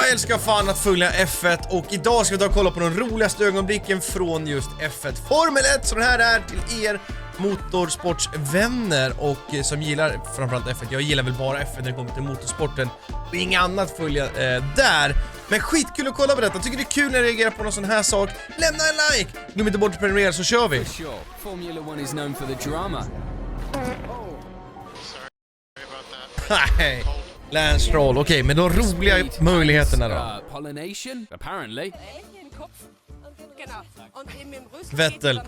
Jag älskar fan att följa F1 och idag ska vi ta och kolla på de roligaste ögonblicken från just F1 Formel 1. Så den här är till er motorsportsvänner och som gillar framförallt F1. Jag gillar väl bara F1 när det kommer till motorsporten och inget annat följa där. Men skitkul att kolla på detta. Tycker det är kul när jag reagerar på någon sån här sak. Lämna en like! Glöm inte bort att prenumerera så kör vi. Formula 1 is known for the drama. Nej. Lando Stroll, okej, men de roliga möjligheterna då. Pollination, apparently. Vettel.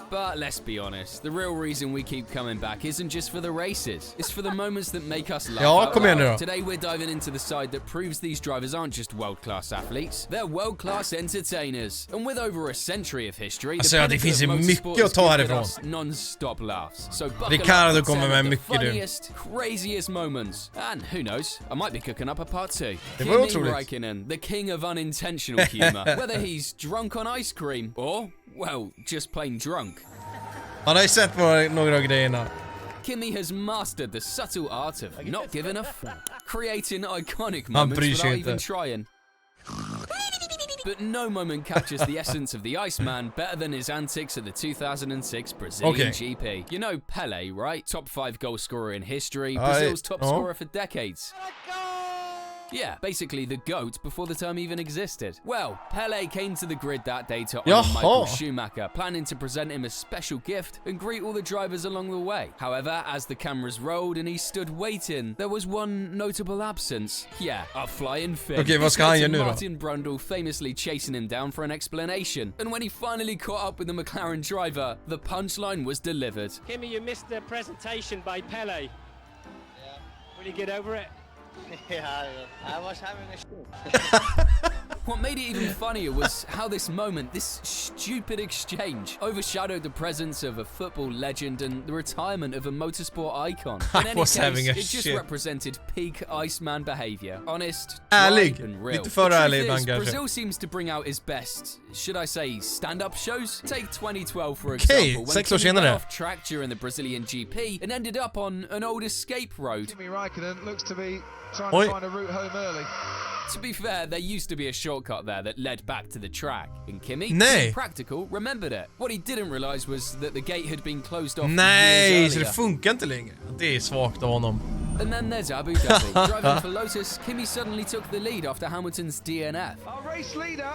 But let's be honest, the real reason we keep coming back isn't just for the races. It's for the moments that make us laugh. Ja, kom igen nu då. Today we're diving into the side that proves these drivers aren't just world-class athletes. They're world-class entertainers. And with over a century of history, alltså, det finns ju mycket att ta härifrån. Non-stop laughs. So Ricciardo kommer med mycket du. Funniest, craziest moments. And who knows, I might be cooking up a part 2. Kimi Raikkonen, the king of unintentional humor. Whether he's drunk on ice cream or, well, just plain drunk. Han har ju sett på några av grejerna. Kimi has mastered the subtle art of not giving a creating iconic moments without even trying. But no moment captures the essence of the Iceman better than his antics at the 2006 Brazilian GP. You know Pele, right? Top 5 goal scorer in history, Brazil's top scorer for decades. Yeah, basically the GOAT before the term even existed. Well, Pele came to the grid that day to honor Michael Schumacher, planning to present him a special gift and greet all the drivers along the way. However, as the cameras rolled and he stood waiting, there was one notable absence. Yeah, a flying fin. Okay, vad ska han göra nu då? Martin Brundle famously chasing him down for an explanation. And when he finally caught up with the McLaren driver, the punchline was delivered. Kimi, you missed the presentation by Pele. Yeah. Will you get over it? Yeah, I was having a shoot. What made it even funnier was how this moment, this stupid exchange, overshadowed the presence of a football legend and the retirement of a motorsport icon. In any case, it just represented peak Iceman behavior. Honest, dry and real. Brazil seems to bring out his best, should I say, stand-up shows? Take 2012 for example, when Kimi went off track during the Brazilian GP and ended up on an old escape road. Kimi Raikkonen looks to be trying to find a route home early. To be fair, there used to be a shortcut there that led back to the track, and Kimi, being practical, remembered it. What he didn't realize was that the gate had been closed off years så det funkar inte längre. Det är svagt av honom. And then there's Abu Dhabi. Driving for Lotus, Kimi suddenly took the lead after Hamilton's DNF. Our race leader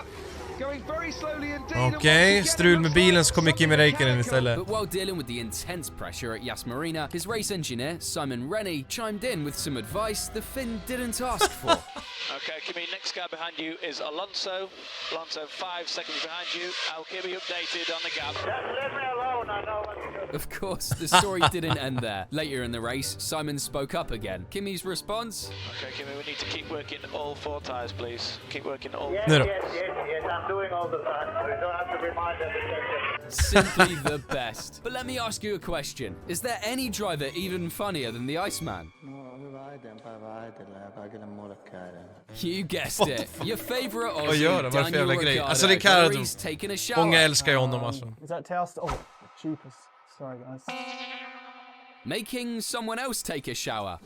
going very slowly indeed. Okej, strul med bilen så kommer Kimi Raikkonen istället. But while dealing with the intense pressure at Yas Marina, his race engineer, Simon Rennie, chimed in with some advice the Finn didn't ask for. Okay, Kimi, next car behind you is Alonso. Alonso 5 seconds behind you. I'll keep you updated on the gap. Leave me alone, I know what to do. Of course, the story didn't end there. Later in the race, Simon spoke up again. Kimi's response? Okay, Kimi, we need to keep working all 4 tyres, please. Keep working all. Yes, I'm doing all the time. We don't have to remind them. Simply the best. But let me ask you a question. Is there any driver even funnier than the Iceman? You guessed it. Your favorite Aussie, Daniel Ricciardo, he's taking a shower. Många älskar ju honom alltså. Is that test? Oh, the cheapest. Sorry guys. Making someone else take a shower.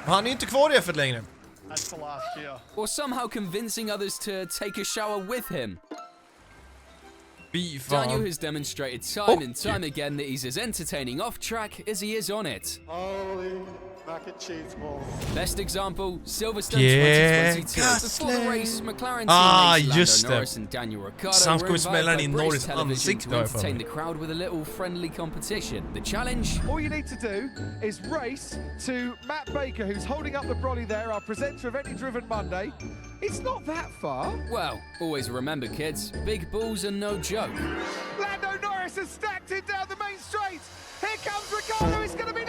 Han är inte kvar i F1 längre. That's the last year. Or somehow convincing others to take a shower with him. Daniel has demonstrated time and time again that he's as entertaining off track as he is on it. Holy mac and cheese balls. Best example, Silverstone 2022. Before the race, McLaren teammates Lando Norris and Daniel Ricciardo were invited by British television to entertain the crowd with a little friendly competition. The challenge? All you need to do is race to Matt Baker, who's holding up the brolly there, our presenter of Any Driven Monday. It's not that far. Well, always remember, kids, big balls are no joke. Lando Norris has stacked it down the main straight. Here comes Ricciardo, it's gonna be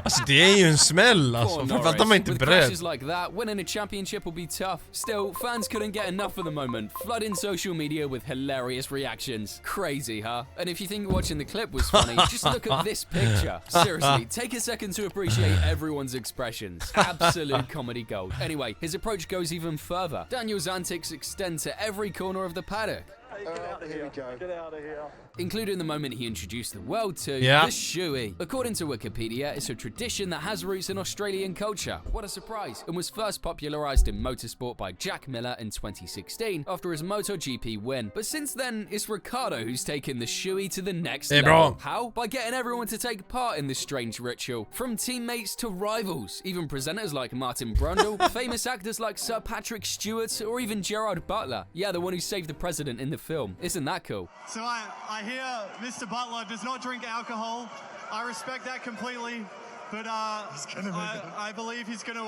Alltså det är ju en smäll alltså. Framförallt om man inte är beredd. With crashes like that, winning a championship will be tough. Still, fans couldn't get enough of the moment, flooding social media with hilarious reactions. Crazy, huh? And if you think watching the clip was funny, just look at this picture. Seriously, take a second to appreciate everyone's expressions. Absolute comedy gold. Anyway, his approach goes even further. Daniel's antics extend to every corner of the paddock. Get out of here. Get out of here. including the moment he introduced the world to the shoey. According to Wikipedia, it's a tradition that has roots in Australian culture. What a surprise! And was first popularized in motorsport by Jack Miller in 2016 after his MotoGP win. But since then, it's Ricciardo who's taken the shoey to the next level. How? By getting everyone to take part in this strange ritual. From teammates to rivals, even presenters like Martin Brundle, famous actors like Sir Patrick Stewart, or even Gerard Butler. Yeah, the one who saved the president in the film. Isn't that cool? So I hear Mr. Butler does not drink alcohol. I respect that completely. But I believe he's going to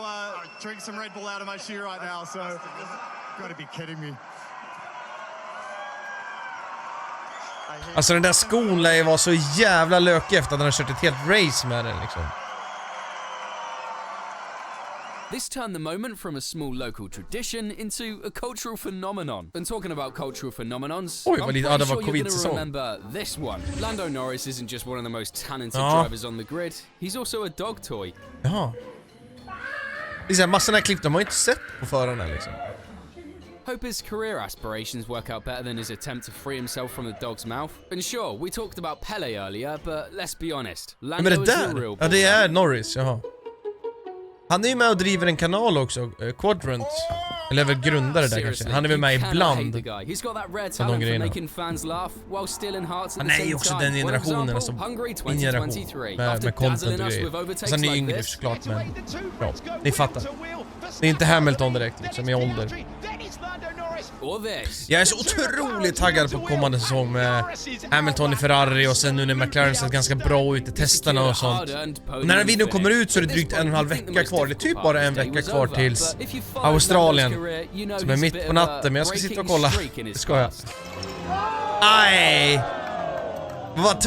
drink some Red Bull out of my shoe right now, so... You've got to be kidding me. Alltså den där skon lär ju vara så jävla lökig efter att han har kört ett helt race med den liksom. This turned the moment from a small local tradition into a cultural phenomenon. And talking about cultural phenomenons, I'm pretty sure you're going to remember this one. Lando Norris isn't just one of the most talented drivers on the grid, he's also a dog toy. Jaha. Det är så här, massorna klipp de har inte sett på förarna liksom. Hope his career aspirations work out better than his attempt to free himself from the dog's mouth. And sure, we talked about Pele earlier, but let's be honest. Lando is the real. Ja, det är Norris, jaha. Han är ju med och driver en kanal också, Quadrant. Eller väl grundare där kanske. Han är väl med ibland. Som de grejerna. Han är ju också den generationen, alltså min generation. Med content och grejer. Sen är ni yngre såklart, men ja, ni fattar. Det är inte Hamilton direkt liksom i ålder. Jag är så otroligt taggad på kommande säsong med Hamilton i Ferrari och sen nu när McLaren ser ganska bra ut i testerna och sånt. Och när den videon kommer ut så är det drygt 1,5 vecka kvar. Det är typ bara en vecka kvar tills Australien som är mitt på natten. Men jag ska sitta och kolla. Det ska jag. Aj!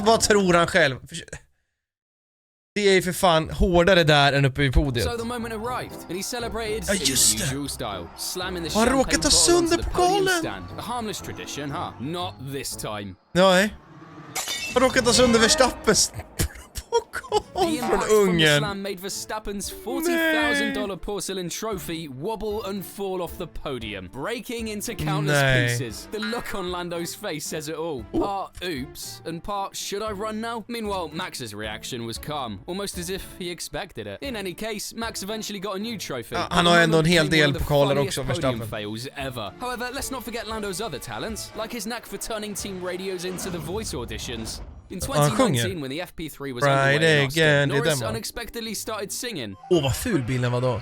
Vad tror han själv? Det är ju för fan hårdare där än uppe i podiet. Ja just det! Han råkat ta sönder pokalen! Nej. Han råkat ta sönder Verstappens pokal från Ungern. Made Verstappen's $40,000 porcelain trophy wobble and fall off the podium, breaking into countless pieces. The look on Lando's face says it all. Part oops and part should I run now? Meanwhile, Max's reaction was calm, almost as if he expected it. In any case, Max eventually got a new trophy. Han har ändå en hel del pokaler också, Verstappen. However, let's not forget Lando's other talents, like his knack for turning team radios into the voice auditions. In 2019, when the FP3 was underway in Austin, Norris unexpectedly started singing. Vad ful bilen var då.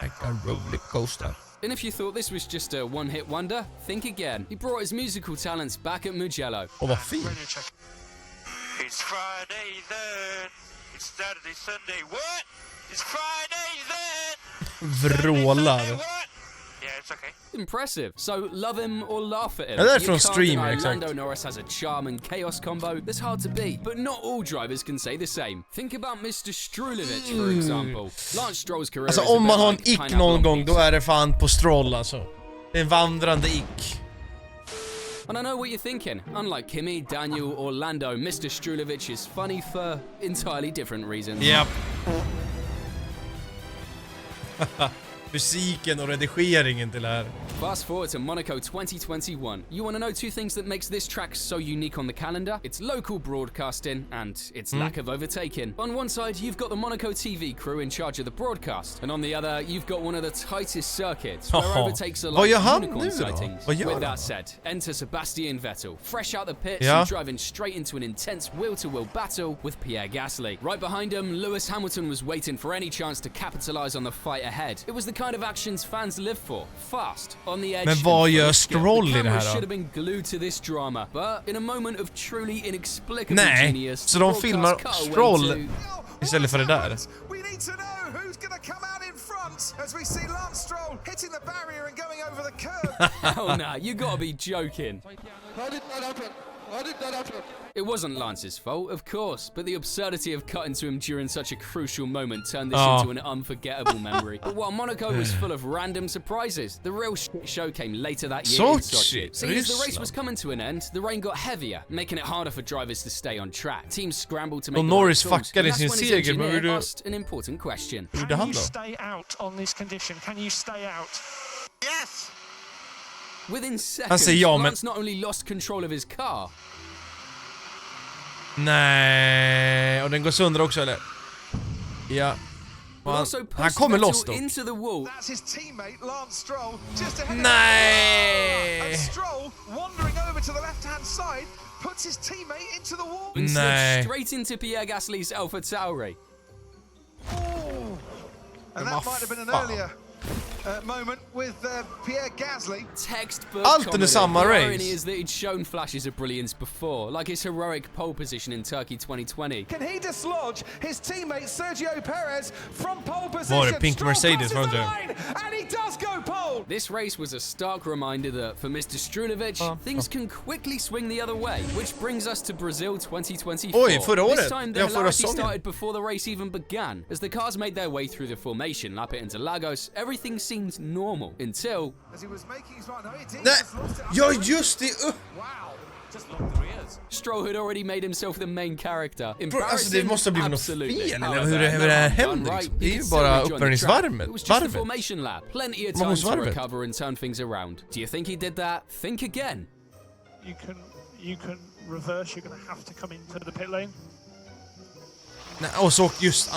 Like a roller coaster. And if you thought this was just a one-hit wonder, think again. He brought his musical talents back at Mugello. Vad fint. It's Friday then. It's Saturday, Sunday. What? It's Friday then. Vrålar. Yeah, it's okay. Impressive. So love him or laugh at him. Ja, det är från streamer, exakt. Lando Norris has a charm and chaos combo that's hard to beat, but not all drivers can say the same. Think about Mr. Strulovic, for example. Lance Stroll's career alltså om man har en ick någon gång, då är det fan på Stroll alltså. Det är en vandrande ick. And I know what you're thinking. Unlike Kimi, Daniel or Lando, Mr. Strulovic is funny for entirely different reasons. Yep. Musiken och redigeringen till det här. Fast forward to Monaco 2021. You want to know two things that makes this track so unique on the calendar? It's local broadcasting and its lack of overtaking. On one side, you've got the Monaco TV crew in charge of the broadcast, and on the other, you've got one of the tightest circuits where overtakes are like unicorn sightings. With that said, enter Sebastian Vettel, fresh out the pits and driving straight into an intense wheel-to-wheel battle with Pierre Gasly. Right behind him, Lewis Hamilton was waiting for any chance to capitalize on the fight ahead. It was the kind of actions fans live for. Fast, on the edge. Men vad gör Stroll i det här då? Should have been glued to this drama, but in a moment of truly inexplicable genius. Så de filmar Stroll istället för det där. We need to know who's going to come out in front as we see Lance Stroll hitting the barrier and going over the curb. Oh no, you gotta be joking. How did that happen? How did that happen? It wasn't Lance's fault, of course, but the absurdity of cutting to him during such a crucial moment turned this into an unforgettable memory. But while Monaco was full of random surprises, the real show came later that year in Sochi. See, as the race was coming to an end, the rain got heavier, making it harder for drivers to stay on track. Teams scrambled to make Norris fuckade i sin seger, men engineer asked an important question. Can you stay out on this condition? Can you stay out? Yes! Within Han säger ja, men... Lance not only lost control of his car. Nej, och den går sönder också, eller? Ja. Han kommer loss då. Into the wall. That's his teammate Lance Stroll just ahead. Nej! And Stroll wandering over to the left-hand side puts his teammate into the wall. Nej. Straight into Pierre Gasly's Alpha Tauri. Oh. And that might have been an earlier moment with Pierre Gasly. Textbook Allt under samma race. The irony is that he'd shown flashes of brilliance before, like his heroic pole position in Turkey 2020. Can he dislodge his teammate Sergio Perez from pole position? Var det Pink Mercedes var det? And he does go pole. This race was a stark reminder that for Mr. Strulovic, things can quickly swing the other way, which brings us to Brazil 2024. Oj, förra året. This time the hilarity started before the race even began. As the cars made their way through the formation lap it into Lagos, everything seemed normal until... Ja, just det! Stroll had already made himself the main character. Alltså det måste ha blivit något fel, eller hur det här händer liksom. Det är ju bara uppvärmningsvarvet. Formation lap. Plenty of time to recover and turn things around. Do you think he did that? Think again. You can reverse. You're going to have to come into the pit lane. Nej, och så just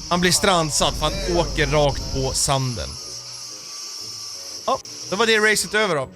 han blir strandsatt för han åker rakt på sanden. Ja, då var det racet över då.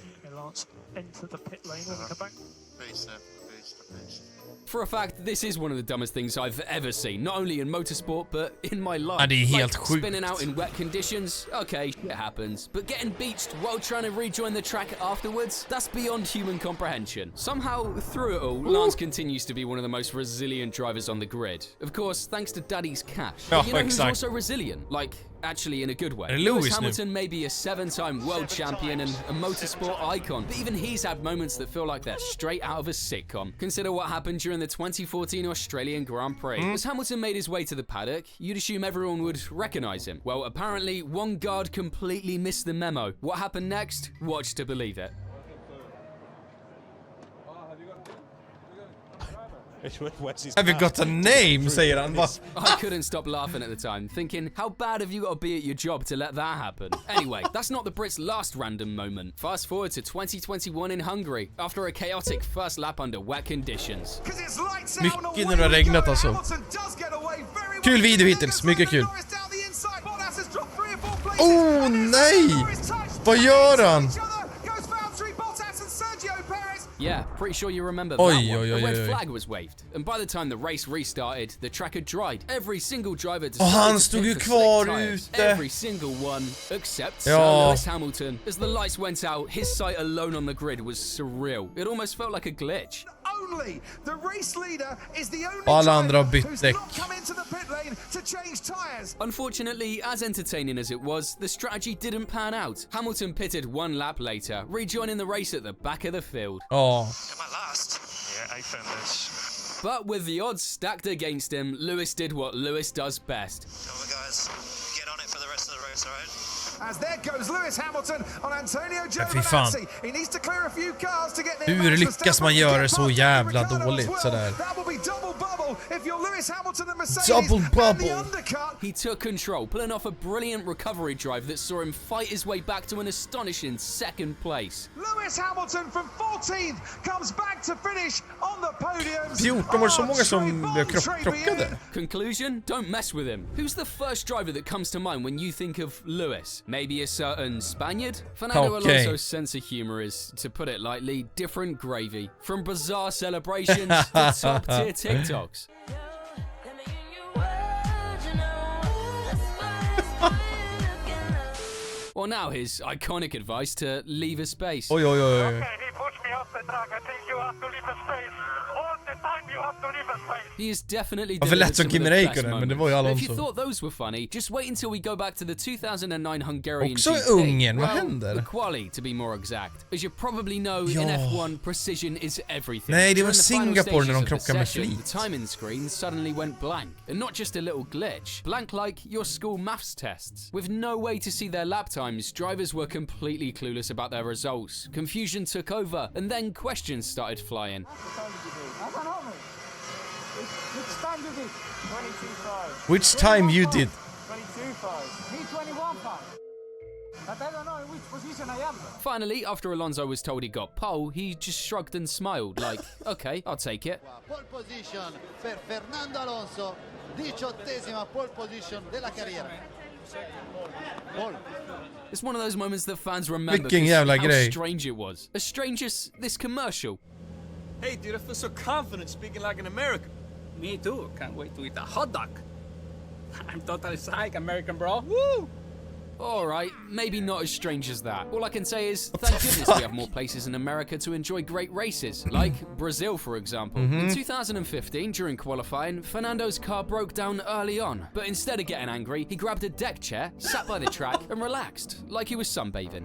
For a fact, this is one of the dumbest things I've ever seen, not only in motorsport, but in my life. Ja, det är helt like, sjukt. Spinning out in wet conditions, okay, it happens. But getting beached while trying to rejoin the track afterwards, that's beyond human comprehension. Somehow, through it all, Lance continues to be one of the most resilient drivers on the grid. Of course, thanks to Daddy's cash. But you know who's also resilient? Like, actually in a good way. Lewis Hamilton may be a 7-time world champion and a motorsport icon, but even he's had moments that feel like they're straight out of a sitcom. Consider what happened during the 2014 Australian Grand Prix. As Hamilton made his way to the paddock, you'd assume everyone would recognize him. Well, apparently, one guard completely missed the memo. What happened next? Watch to believe it. Have you got a name, säger han. I couldn't stop laughing at the time, thinking, how bad have you got to be at your job to let that happen? Anyway, that's not the Brits' last random moment. Fast forward to 2021 in Hungary, after a chaotic first lap under wet conditions. Mycket när det har regnat alltså. Kul video hittills, mycket kul. Oh nej! Vad gör han? Yeah, pretty sure you remember that one. The red flag was waved, and by the time the race restarted, the track had dried. Every single driver decided to pit for slick tires. Every single one, except Sir Lewis Hamilton. As the lights went out, his sight alone on the grid was surreal. It almost felt like a glitch. Only the race leader is the only driver who's not come into the pit lane to change tires. Unfortunately, as entertaining as it was, the strategy didn't pan out. Hamilton pitted one lap later, rejoining the race at the back of the field. Am I last? Yeah, 8th in this. But with the odds stacked against him, Lewis did what Lewis does best. Come on, guys, get on it for the rest of the race, alright? As there goes Lewis Hamilton on Antonio Giovinazzi. He needs to clear a few cars to get near. Hur lyckas man göra det så jävla dåligt sådär? Double bubble. He took control, pulling off a brilliant recovery drive that saw him fight his way back to an astonishing second place. Lewis Hamilton from 14th comes back to finish on the podium. 14 var så många som krockade. Conclusion, don't mess with him. Who's the first driver that comes to mind when you think of Lewis? Maybe a certain Spaniard? Fernando Alonso's sense of humor is, to put it lightly, different gravy. From bizarre celebrations to top-tier TikToks. Well, now his iconic advice to leave a space. Oj, oj, oj. Okay, he pushed me off the track. I think you have to leave a space. All the time you have to leave a space. He is definitely delivered some of the best moments. Men det var ju Alonso. If you thought those were funny, just wait until we go back to the 2009 Hungarian Också GP. Ungern, vad händer? The quali, to be more exact. As you probably know, in F1, precision is everything. Nej, det var Singapore när de krockade med flit. The timing screen suddenly went blank. And not just a little glitch. Blank like your school maths tests. With no way to see their lap times, drivers were completely clueless about their results. Confusion took over, and then questions started flying. Which time you did? 22.5. Me 21.5. But I don't know in which Finally, after Alonso was told he got pole, he just shrugged and smiled like, okay, I'll take it. Pole position per Fernando Alonso, 18ª pole position della carriera. Pole. It's one of those moments that fans remember how strange it was. As strange as this commercial. Hey dude, I feel so confident speaking like an American. Me too. Can't wait to eat a hot dog. I'm totally psyched, American bro. Woo! Alright, maybe not as strange as that. All I can say is, thank goodness we have more places in America to enjoy great races, like Brazil for example. In 2015, during qualifying, Fernando's car broke down early on, but instead of getting angry, he grabbed a deck chair, sat by the track, and relaxed, like he was sunbathing.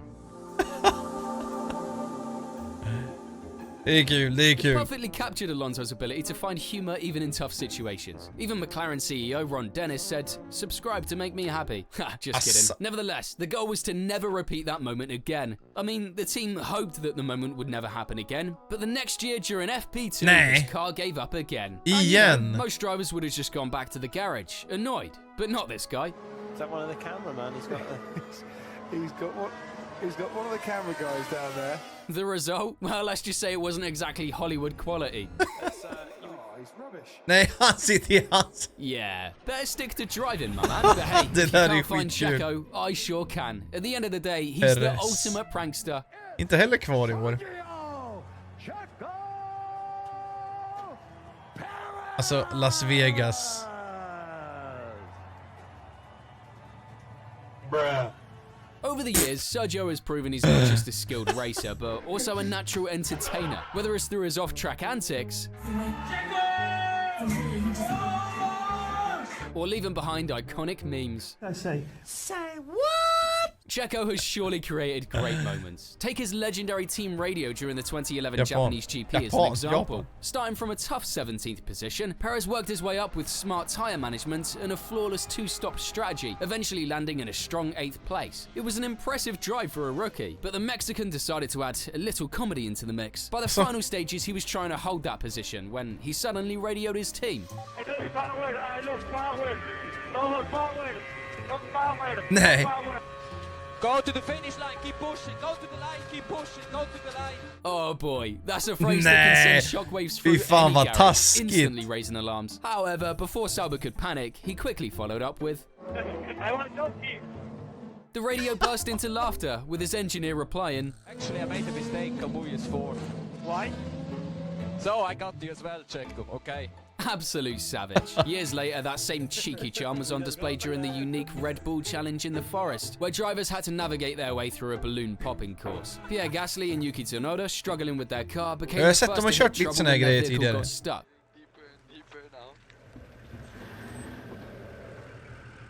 Det är kul. Perfectly captured Alonso's ability to find humor even in tough situations. Even McLaren CEO Ron Dennis said, "Subscribe to make me happy." Ha, just kidding. Nevertheless, the goal was to never repeat that moment again. I mean, the team hoped that the moment would never happen again, but the next year during FP2, his car gave up again. Igen. Most drivers would have just gone back to the garage, annoyed, but not this guy. Is that one of the cameramen? He's got one of the camera guys down there. The result? Well, let's just say it wasn't exactly Hollywood quality. He's rubbish. Nej, han sitter i hans. Yeah, better stick to driving, my man. But hey, if you can't find Checo, I sure can. At the end of the day, he's the ultimate prankster. Inte heller kvar i år. Alltså, Las Vegas. Bruh. Over the years, Sergio has proven he's not just a skilled racer, but also a natural entertainer, whether it's through his off-track antics or leaving behind iconic memes. I say what? Checo has surely created great moments. Take his legendary team radio during the 2011 Japanese GP as an example. Starting from a tough 17th position, Perez worked his way up with smart tyre management and a flawless two-stop strategy, eventually landing in a strong 8th place. It was an impressive drive for a rookie, but the Mexican decided to add a little comedy into the mix. By the final stages, he was trying to hold that position when he suddenly radioed his team. Nej. Go to the finish line, keep pushing, go to the line, keep pushing, go to the line. Oh boy, that's a phrase that can send shockwaves through any garage, instantly raising alarms. However, before Sauber could panic, he quickly followed up with, I want to talk to you. The radio burst into laughter, with his engineer replying, Actually, I made a mistake on Movies 4. Why? So I got you as well, Checo, okay? Absolute savage. Years later, that same cheeky charm was on display during the unique Red Bull Challenge in the forest, where drivers had to navigate their way through a balloon popping course. Pierre Gasly and Yuki Tsunoda, struggling with their car, became the first to hit trouble when their vehicle got stuck.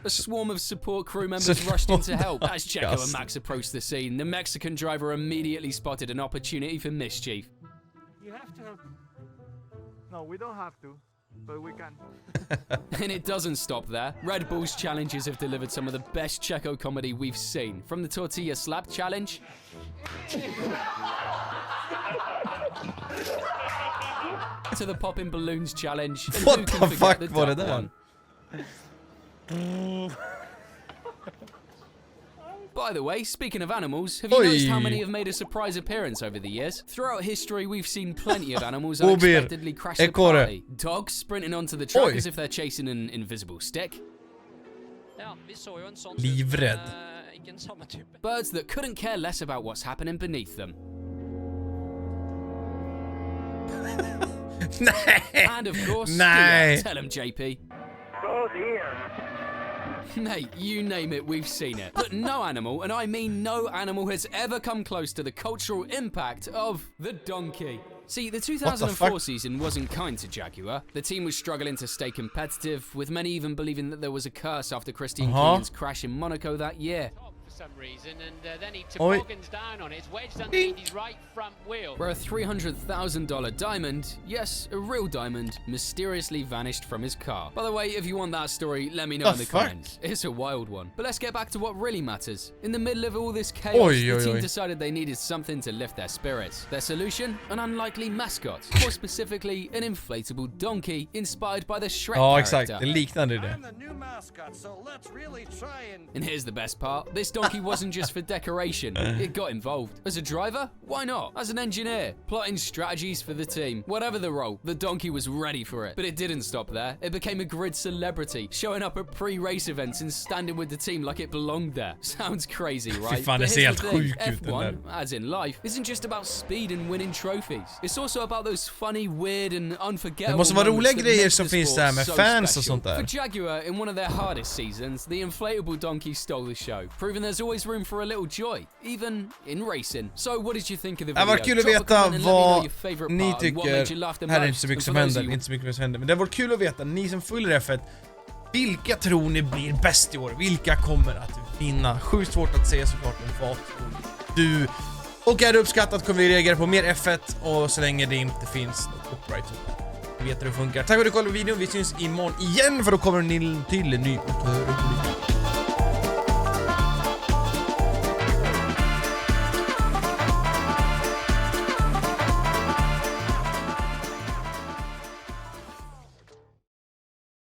A swarm of support crew members rushed in to help. As Checo and Max approached the scene, the Mexican driver immediately spotted an opportunity for mischief. You have to help. No, we don't have to. But we can. And it doesn't stop there. Red Bull's challenges have delivered some of the best Checo comedy we've seen. From the tortilla slap challenge to the popping balloons challenge. And what who the can fuck the var det duck där? one? By the way, speaking of animals, have you noticed how many have made a surprise appearance over the years? Throughout history, we've seen plenty of animals unexpectedly crash the party. Dogs sprinting onto the track as if they're chasing an invisible stick. Livrädd. Birds that couldn't care less about what's happening beneath them. And of course, tell him, JP. Oh dear. Mate, you name it, we've seen it. But no animal, and I mean no animal, has ever come close to the cultural impact of the donkey. See, the 2004 season wasn't kind to Jaguar. The team was struggling to stay competitive, with many even believing that there was a curse after Christian Kilian's crash in Monaco that year. For some reason, and then he toboggans down on it. It's wedged underneath his right front wheel. Where a $300,000 diamond, yes, a real diamond, mysteriously vanished from his car. By the way, if you want that story, let me know in the comments. It's a wild one. But let's get back to what really matters. In the middle of all this chaos, the team decided they needed something to lift their spirits. Their solution? An unlikely mascot. More specifically, an inflatable donkey inspired by the Shrek character. Exakt. Det liknade det. And here's the best part. This donkey wasn't just for decoration, it got involved. As a driver? Why not? As an engineer, plotting strategies for the team. Whatever the role, the donkey was ready for it. But it didn't stop there. It became a grid celebrity, showing up at pre-race events and standing with the team like it belonged there. Sounds crazy, right? Fan, but here's the thing, F1, as in life, isn't just about speed and winning trophies. It's also about those funny, weird and unforgettable det måste vara roliga grejer som finns där med so fans special. och sånt där. For Jaguar, in one of their hardest seasons, the inflatable donkey stole the show, proving there's always room for a little joy, even in racing. So what did you think of the video? Det var kul att veta vad ni tycker. Här är inte så mycket som händer, inte så mycket som händer. Men det var kul att veta, ni som följer F1, vilka tror ni blir bäst i år? Vilka kommer att vinna? Sjukt svårt att se såklart, men vad tror du? Och är det uppskattat kommer vi reagera på mer F1 och så länge det inte finns något copyright så vi vet hur det funkar. Tack för att du kollade på videon, vi syns imorgon igen för då kommer det till en ny